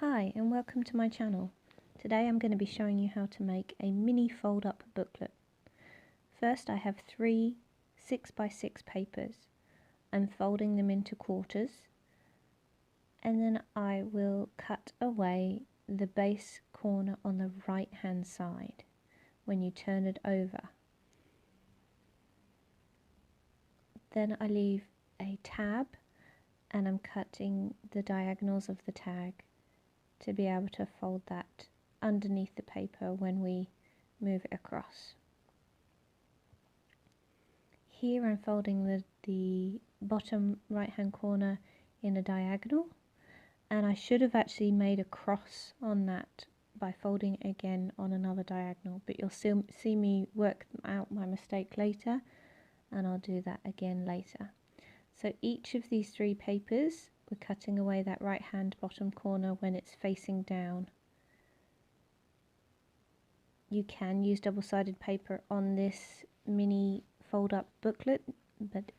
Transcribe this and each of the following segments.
Hi and welcome to my channel. Today I'm going to be showing you how to make a mini fold-up booklet. First I have 3 6x6 papers. I'm folding them into quarters and then I will cut away the base corner on the right hand side when you turn it over. Then I leave a tab and I'm cutting the diagonals of the tag to be able to fold that underneath the paper when we move it across. Here I'm folding the bottom right hand corner in a diagonal, and I should have actually made a cross on that by folding it again on another diagonal, but you'll still see me work out my mistake later, and I'll do that again later. So each of these 3 papers, we're cutting away that right hand bottom corner when it's facing down. You can use double-sided paper on this mini fold-up booklet, but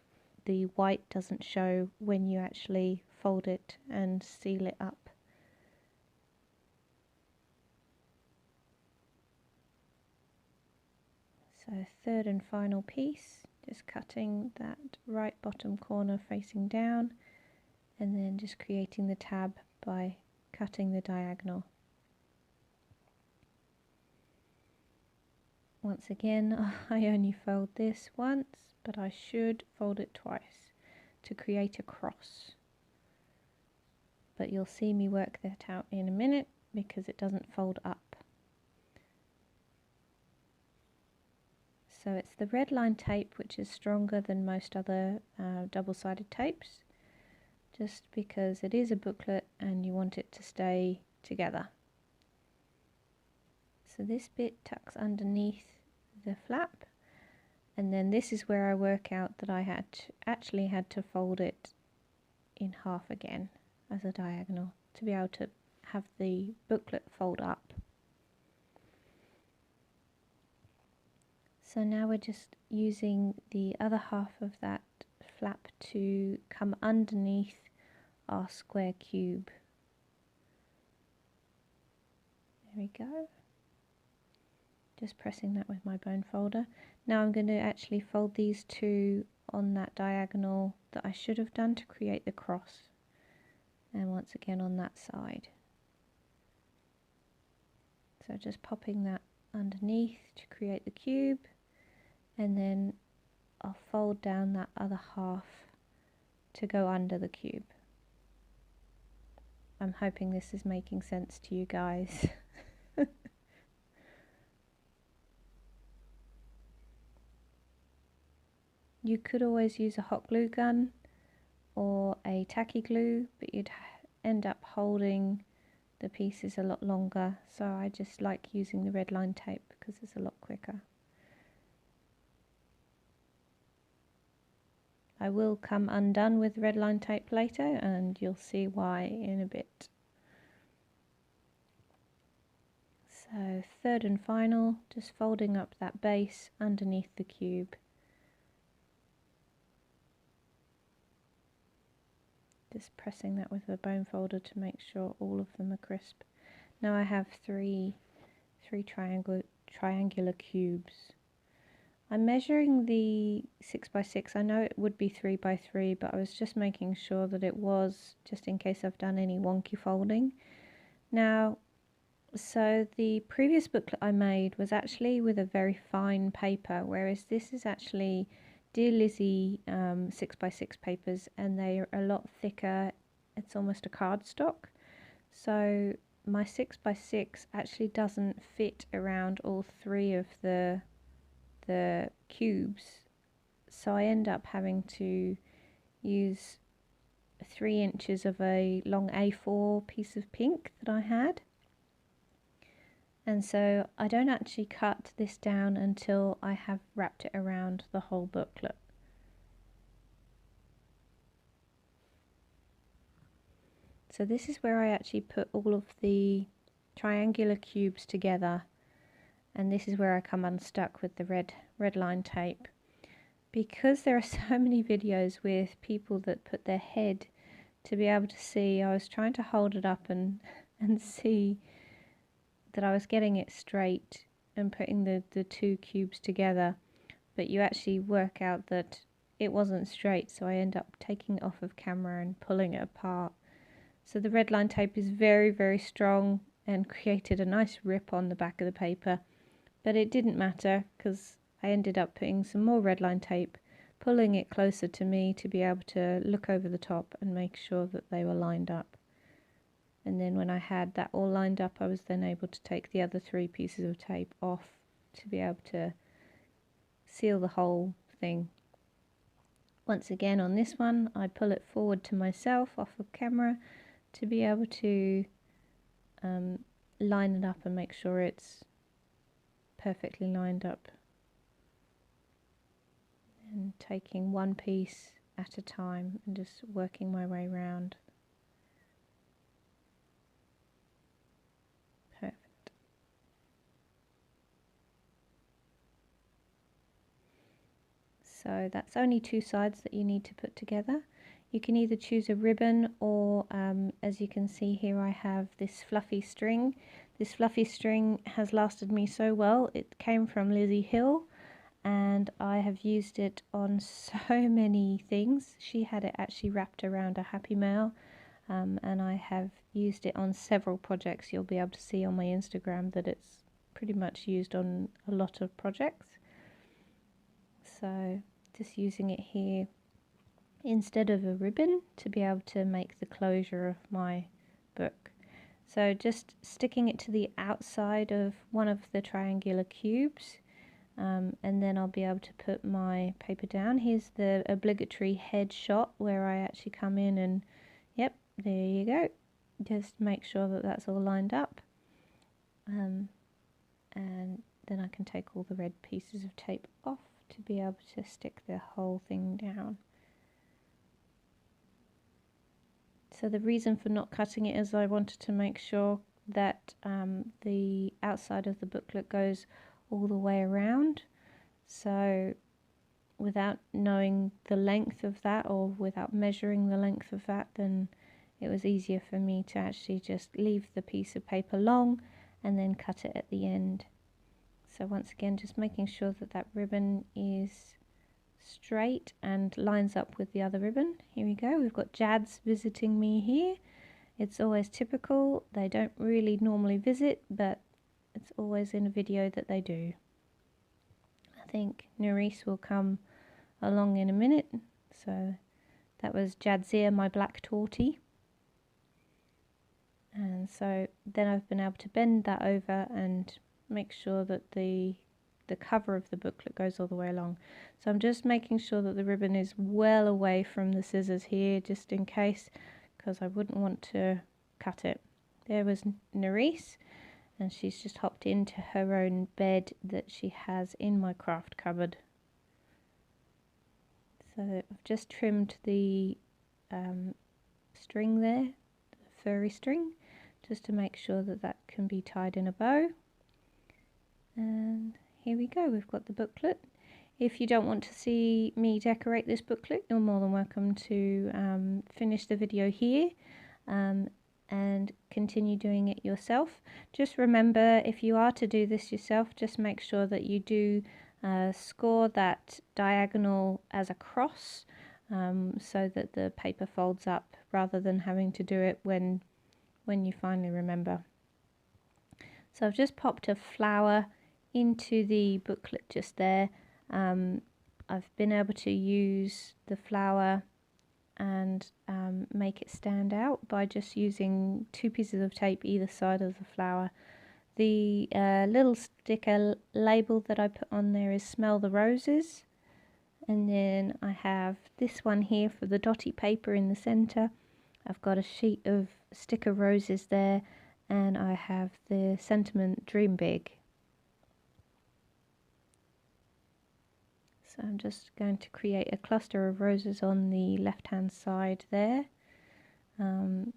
the white doesn't show when you actually fold it and seal it up. So third and final piece, just cutting that right bottom corner facing down and then just creating the tab by cutting the diagonal. Once again, I only fold this once, but I should fold it twice to create a cross. But you'll see me work that out in a minute because it doesn't fold up. So it's the red line tape which is stronger than most other double-sided tapes, just because it is a booklet and you want it to stay together. So this bit tucks underneath the flap, and then this is where I work out that I actually had to fold it in half again as a diagonal to be able to have the booklet fold up. So now we're just using the other half of that flap to come underneath our square cube. There we go. Just pressing that with my bone folder. Now I'm going to actually fold these 2 on that diagonal that I should have done to create the cross, and once again on that side. So just popping that underneath to create the cube, and then I'll fold down that other half to go under the cube. I'm hoping this is making sense to you guys. You could always use a hot glue gun or a tacky glue, but you'd end up holding the pieces a lot longer, so I just like using the red line tape because it's a lot quicker. I will come undone with red line tape later and you'll see why in a bit. So third and final, just folding up that base underneath the cube. Just pressing that with a bone folder to make sure all of them are crisp. Now I have three triangular cubes. I'm measuring the 6x6. I know it would be 3x3, but I was just making sure that it was, just in case I've done any wonky folding. Now, so the previous booklet I made was actually with a very fine paper, whereas this is actually Dear Lizzie 6x6 papers, and they are a lot thicker. It's almost a cardstock. So my 6x6 actually doesn't fit around all 3 of the cubes, so I end up having to use 3 inches of a long A4 piece of pink that I had. And so I don't actually cut this down until I have wrapped it around the whole booklet. So this is where I actually put all of the triangular cubes together, and this is where I come unstuck with the red line tape. Because there are so many videos with people that put their head to be able to see. I was trying to hold it up and see that I was getting it straight and putting the two cubes together, but you actually work out that it wasn't straight, so I end up taking it off of camera and pulling it apart. So the red line tape is very, very strong and created a nice rip on the back of the paper, but it didn't matter because I ended up putting some more red line tape, pulling it closer to me to be able to look over the top and make sure that they were lined up. And then when I had that all lined up, I was then able to take the other 3 pieces of tape off to be able to seal the whole thing. Once again on this one, I pull it forward to myself off of camera to be able to line it up and make sure it's perfectly lined up. And taking one piece at a time and just working my way around. Perfect. So that's only 2 sides that you need to put together. You can either choose a ribbon or as you can see here, I have this fluffy string. This fluffy string has lasted me so well. It came from Lizzie Hill and I have used it on so many things. She had it actually wrapped around a Happy Mail, and I have used it on several projects. You'll be able to see on my Instagram that it's pretty much used on a lot of projects. So just using it here instead of a ribbon to be able to make the closure of my book. So just sticking it to the outside of one of the triangular cubes, and then I'll be able to put my paper down. Here's the obligatory head shot where I actually come in and yep, there you go. Just make sure that that's all lined up, and then I can take all the red pieces of tape off to be able to stick the whole thing down. So the reason for not cutting it is I wanted to make sure that the outside of the booklet goes all the way around. So without knowing the length of that or without measuring the length of that, then it was easier for me to actually just leave the piece of paper long and then cut it at the end. So once again, just making sure that that ribbon is straight and lines up with the other ribbon. Here we go, we've got Jads visiting me here. It's always typical, they don't really normally visit, but it's always in a video that they do. I think Nerisse will come along in a minute. So that was Jadzia, my black tortie. And so then I've been able to bend that over and make sure that the cover of the booklet goes all the way along. So I'm just making sure that the ribbon is well away from the scissors here, just in case, because I wouldn't want to cut it. There was Nerisse, and she's just hopped into her own bed that she has in my craft cupboard. So I've just trimmed the string there, the furry string, just to make sure that that can be tied in a bow. And here we go, we've got the booklet. If you don't want to see me decorate this booklet, you're more than welcome to finish the video here and continue doing it yourself. Just remember, if you are to do this yourself, just make sure that you do score that diagonal as a cross, so that the paper folds up rather than having to do it when you finally remember. So I've just popped a flower into the booklet just there. I've been able to use the flower and make it stand out by just using 2 pieces of tape either side of the flower. The little sticker label that I put on there is Smell the Roses, and then I have this one here for the dotty paper in the centre. I've got a sheet of sticker roses there, and I have the sentiment Dream Big. So I'm just going to create a cluster of roses on the left hand side there, and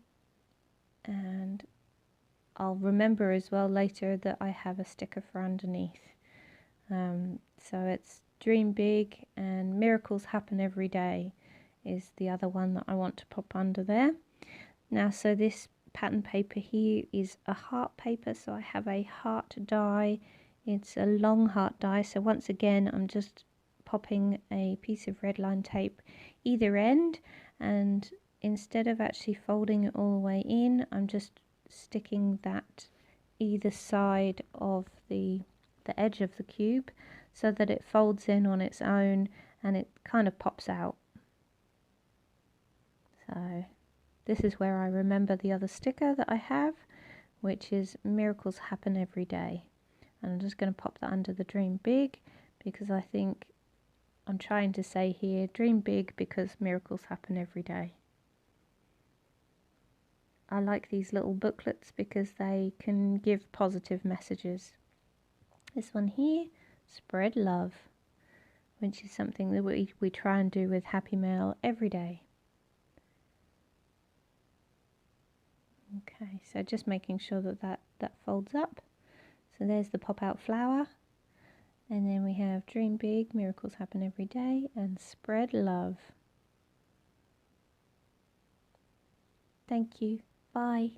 I'll remember as well later that I have a sticker for underneath. So it's Dream Big and miracles happen every day. is the other one that I want to pop under there. Now, so this pattern paper here is a heart paper, so I have a heart die. It's a long heart die, so once again I'm just popping a piece of red line tape either end, and instead of actually folding it all the way in, I'm just sticking that either side of the edge of the cube so that it folds in on its own and it kind of pops out. So this is where I remember the other sticker that I have, which is Miracles Happen Every Day. And I'm just going to pop that under the Dream Big, because I think I'm trying to say here, dream big because miracles happen every day. I like these little booklets because they can give positive messages. This one here, spread love, which is something that we try and do with Happy Mail every day. Okay, so just making sure that folds up. So there's the pop out flower. And then we have dream big, miracles happen every day, and spread love. Thank you. Bye.